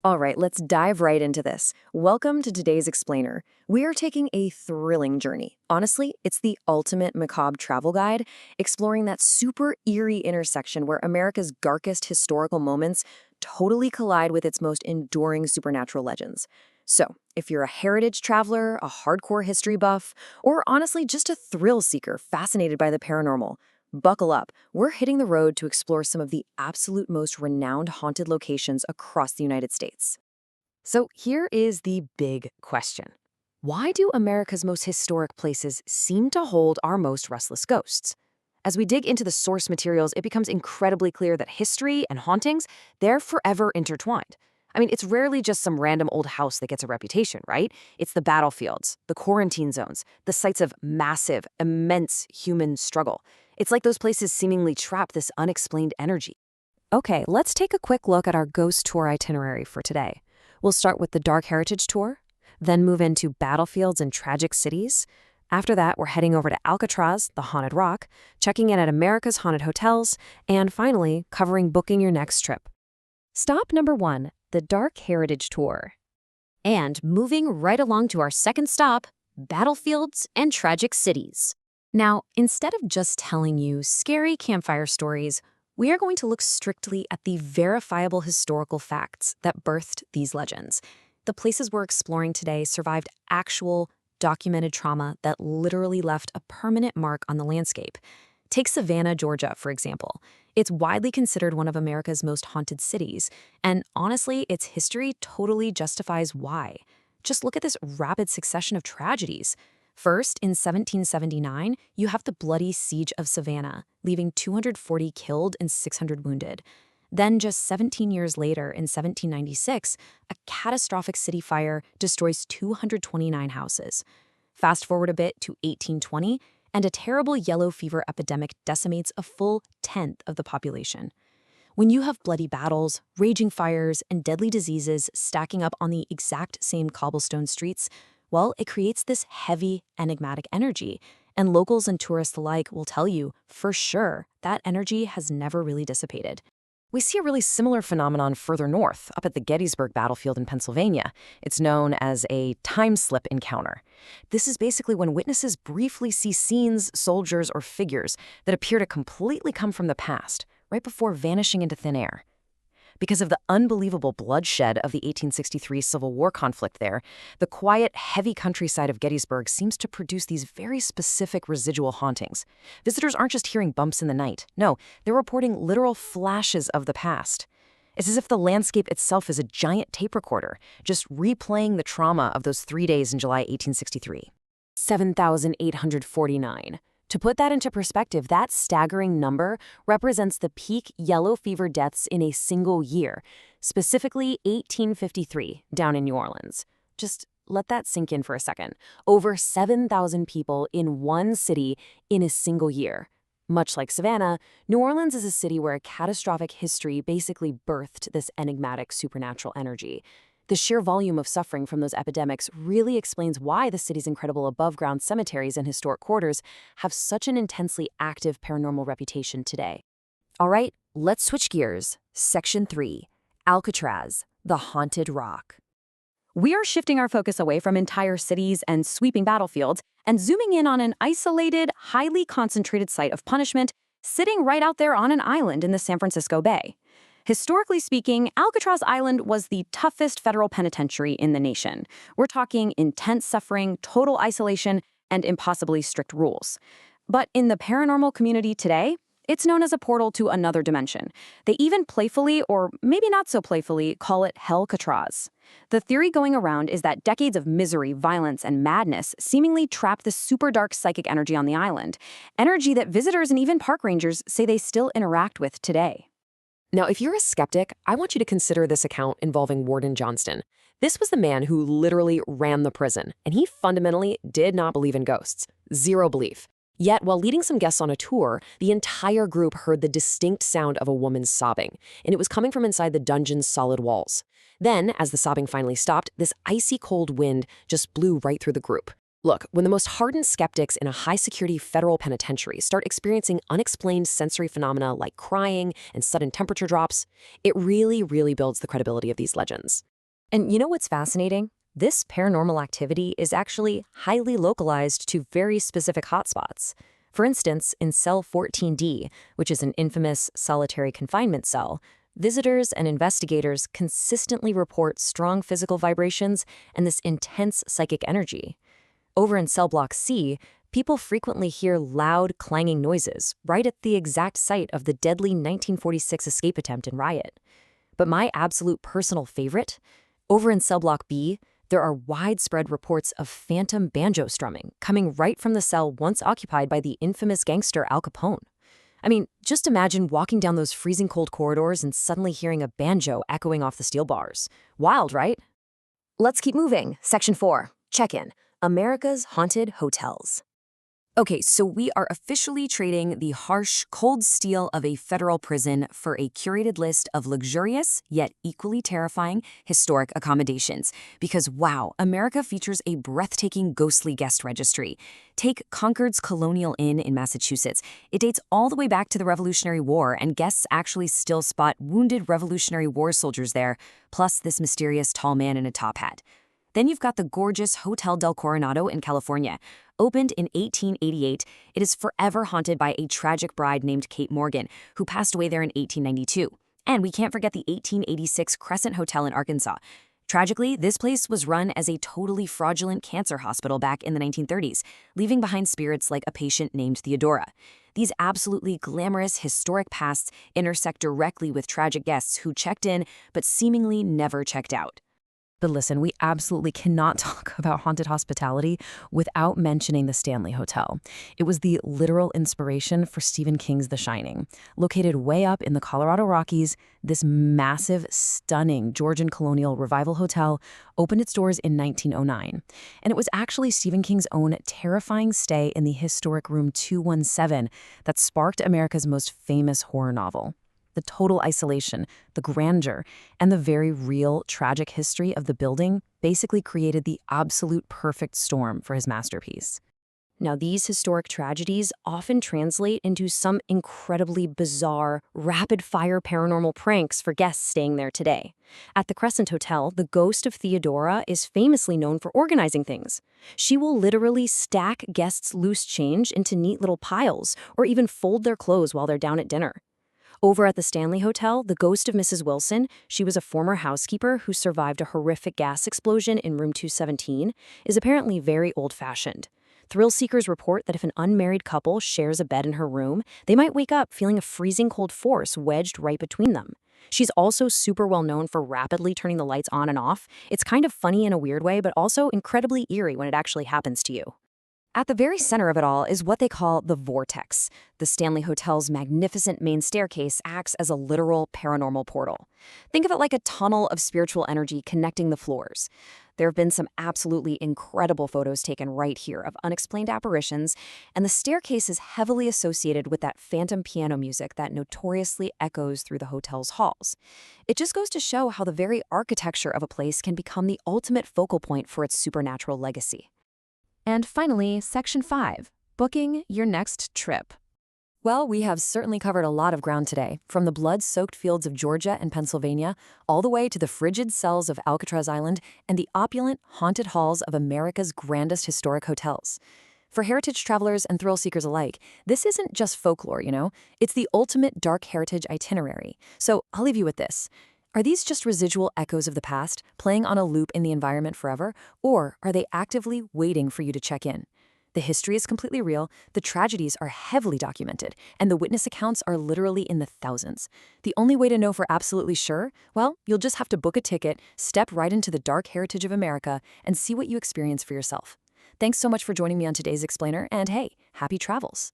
All right, let's dive right into this. Welcome to today's Explainer. We are taking a thrilling journey. Honestly, it's the ultimate macabre travel guide, exploring that super eerie intersection where America's darkest historical moments totally collide with its most enduring supernatural legends. So, if you're a heritage traveler, a hardcore history buff, or honestly just a thrill seeker fascinated by the paranormal, buckle up. We're hitting the road to explore some of the absolute most renowned haunted locations across the United States. So here is the big question. Why do America's most historic places seem to hold our most restless ghosts? As we dig into the source materials, it becomes incredibly clear that history and hauntings, they're forever intertwined. I mean, it's rarely just some random old house that gets a reputation, right? It's the battlefields, the quarantine zones, the sites of massive, immense human struggle. It's like those places seemingly trap this unexplained energy. Okay, let's take a quick look at our ghost tour itinerary for today. We'll start with the Dark Heritage Tour, then move into battlefields and tragic cities. After that, we're heading over to Alcatraz, the Haunted Rock, checking in at America's Haunted Hotels, and finally, covering booking your next trip. Stop number 1, the Dark Heritage Tour. And moving right along to our second stop, battlefields and tragic cities. Now, instead of just telling you scary campfire stories, we are going to look strictly at the verifiable historical facts that birthed these legends. The places we're exploring today survived actual, documented trauma that literally left a permanent mark on the landscape. Take Savannah, Georgia, for example. It's widely considered one of America's most haunted cities, and honestly, its history totally justifies why. Just look at this rapid succession of tragedies. First, in 1779, you have the bloody Siege of Savannah, leaving 240 killed and 600 wounded. Then, just 17 years later, in 1796, a catastrophic city fire destroys 229 houses. Fast forward a bit to 1820, and a terrible yellow fever epidemic decimates a full tenth of the population. When you have bloody battles, raging fires, and deadly diseases stacking up on the exact same cobblestone streets, well, it creates this heavy, enigmatic energy, and locals and tourists alike will tell you, for sure, that energy has never really dissipated. We see a really similar phenomenon further north, up at the Gettysburg battlefield in Pennsylvania. It's known as a time slip encounter. This is basically when witnesses briefly see scenes, soldiers, or figures that appear to completely come from the past, right before vanishing into thin air. Because of the unbelievable bloodshed of the 1863 Civil War conflict there, the quiet, heavy countryside of Gettysburg seems to produce these very specific residual hauntings. Visitors aren't just hearing bumps in the night. No, they're reporting literal flashes of the past. It's as if the landscape itself is a giant tape recorder, just replaying the trauma of those 3 days in July 1863. 7,849. To put that into perspective, that staggering number represents the peak yellow fever deaths in a single year, specifically 1853 down in New Orleans. Just let that sink in for a second. Over 7,000 people in one city in a single year. Much like Savannah, New Orleans is a city where a catastrophic history basically birthed this enigmatic supernatural energy. The sheer volume of suffering from those epidemics really explains why the city's incredible above-ground cemeteries and historic quarters have such an intensely active paranormal reputation today. All right, let's switch gears. Section 3, Alcatraz, the Haunted Rock. We are shifting our focus away from entire cities and sweeping battlefields and zooming in on an isolated, highly concentrated site of punishment sitting right out there on an island in the San Francisco Bay. Historically speaking, Alcatraz Island was the toughest federal penitentiary in the nation. We're talking intense suffering, total isolation, and impossibly strict rules. But in the paranormal community today, it's known as a portal to another dimension. They even playfully, or maybe not so playfully, call it Hellcatraz. The theory going around is that decades of misery, violence, and madness seemingly trap the super dark psychic energy on the island, energy that visitors and even park rangers say they still interact with today. Now, if you're a skeptic, I want you to consider this account involving Warden Johnston. This was the man who literally ran the prison, and he fundamentally did not believe in ghosts. Zero belief. Yet, while leading some guests on a tour, the entire group heard the distinct sound of a woman sobbing, and it was coming from inside the dungeon's solid walls. Then, as the sobbing finally stopped, this icy cold wind just blew right through the group. Look, when the most hardened skeptics in a high-security federal penitentiary start experiencing unexplained sensory phenomena like crying and sudden temperature drops, it really builds the credibility of these legends. And you know what's fascinating? This paranormal activity is actually highly localized to very specific hotspots. For instance, in cell 14D, which is an infamous solitary confinement cell, visitors and investigators consistently report strong physical vibrations and this intense psychic energy. Over in cell block C, people frequently hear loud, clanging noises right at the exact site of the deadly 1946 escape attempt and riot. But my absolute personal favorite? Over in cell block B, there are widespread reports of phantom banjo strumming coming right from the cell once occupied by the infamous gangster Al Capone. I mean, just imagine walking down those freezing cold corridors and suddenly hearing a banjo echoing off the steel bars. Wild, right? Let's keep moving. Section 4. Check-in. America's Haunted Hotels. Okay, so we are officially trading the harsh, cold steel of a federal prison for a curated list of luxurious, yet equally terrifying, historic accommodations. Because wow, America features a breathtaking ghostly guest registry. Take Concord's Colonial Inn in Massachusetts. It dates all the way back to the Revolutionary War, and guests actually still spot wounded Revolutionary War soldiers there, plus this mysterious tall man in a top hat. Then you've got the gorgeous Hotel del Coronado in California. Opened in 1888, it is forever haunted by a tragic bride named Kate Morgan, who passed away there in 1892. And we can't forget the 1886 Crescent Hotel in Arkansas. Tragically, this place was run as a totally fraudulent cancer hospital back in the 1930s, leaving behind spirits like a patient named Theodora. These absolutely glamorous, historic pasts intersect directly with tragic guests who checked in but seemingly never checked out. But listen, we absolutely cannot talk about haunted hospitality without mentioning the Stanley Hotel. It was the literal inspiration for Stephen King's The Shining. Located way up in the Colorado Rockies, this massive, stunning Georgian colonial revival hotel opened its doors in 1909. And it was actually Stephen King's own terrifying stay in the historic room 217 that sparked America's most famous horror novel. The total isolation, the grandeur, and the very real tragic history of the building basically created the absolute perfect storm for his masterpiece. Now, these historic tragedies often translate into some incredibly bizarre, rapid-fire paranormal pranks for guests staying there today. At the Crescent Hotel, the ghost of Theodora is famously known for organizing things. She will literally stack guests' loose change into neat little piles or even fold their clothes while they're down at dinner. Over at the Stanley Hotel, the ghost of Mrs. Wilson, she was a former housekeeper who survived a horrific gas explosion in room 217, is apparently very old-fashioned. Thrill seekers report that if an unmarried couple shares a bed in her room, they might wake up feeling a freezing cold force wedged right between them. She's also super well known for rapidly turning the lights on and off. It's kind of funny in a weird way, but also incredibly eerie when it actually happens to you. At the very center of it all is what they call the vortex. The Stanley Hotel's magnificent main staircase acts as a literal paranormal portal. Think of it like a tunnel of spiritual energy connecting the floors. There have been some absolutely incredible photos taken right here of unexplained apparitions, and the staircase is heavily associated with that phantom piano music that notoriously echoes through the hotel's halls. It just goes to show how the very architecture of a place can become the ultimate focal point for its supernatural legacy. And finally, Section 5, booking your next trip. Well, we have certainly covered a lot of ground today, from the blood-soaked fields of Georgia and Pennsylvania, all the way to the frigid cells of Alcatraz Island and the opulent, haunted halls of America's grandest historic hotels. For heritage travelers and thrill seekers alike, this isn't just folklore, It's the ultimate dark heritage itinerary. So I'll leave you with this. Are these just residual echoes of the past, playing on a loop in the environment forever, or are they actively waiting for you to check in? The history is completely real, the tragedies are heavily documented, and the witness accounts are literally in the thousands. The only way to know for absolutely sure? Well, you'll just have to book a ticket, step right into the dark heritage of America, and see what you experience for yourself. Thanks so much for joining me on today's Explainer, and hey, happy travels!